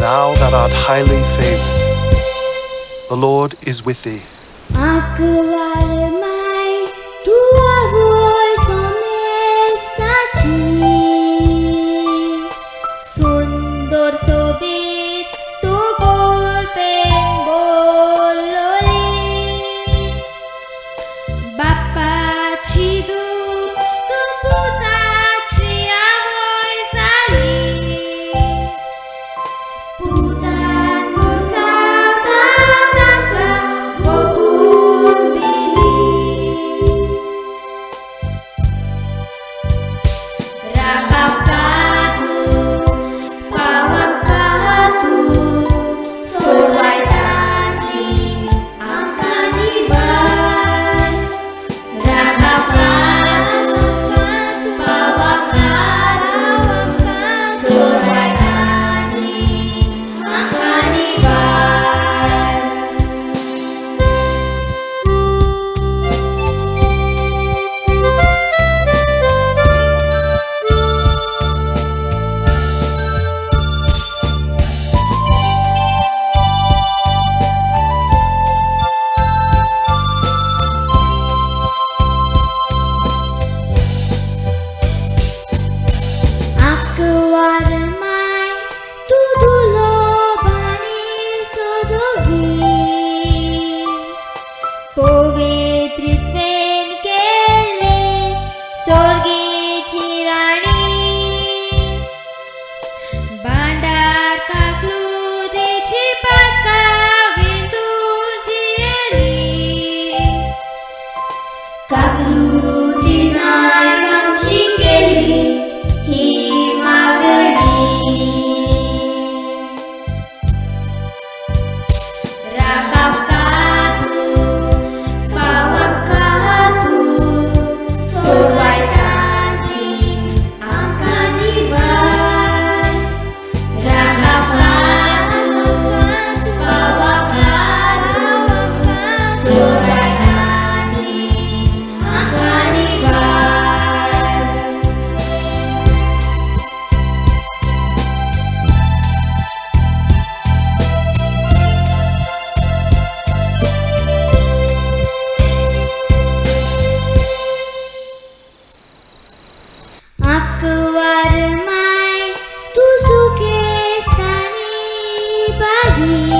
thou that art highly favored. The Lord is with thee. Akbarmai tua voz honesta-te, sundor sobit tu golpeng bololi, Bapa cidu tu puta cia voz ali, putan kusata taka wapun dili, rakap katu pawang katu sorbai tadi akan iban, rakap katu pawang katu sorbai tadi akan iban. Akbarmai tudulo bani sodovi, पवित्रित्वेन केले स्वर्गीची राणी, भांडार काकलुदीची पटकावी तुझी एली, काकलुदी नावाची केली ही मागणी, rakap katu pawang katu sorbai tadi akan iban, rakap katu pawang katu sorbai tadi akan iban. Akbarmai tu sukesani bagi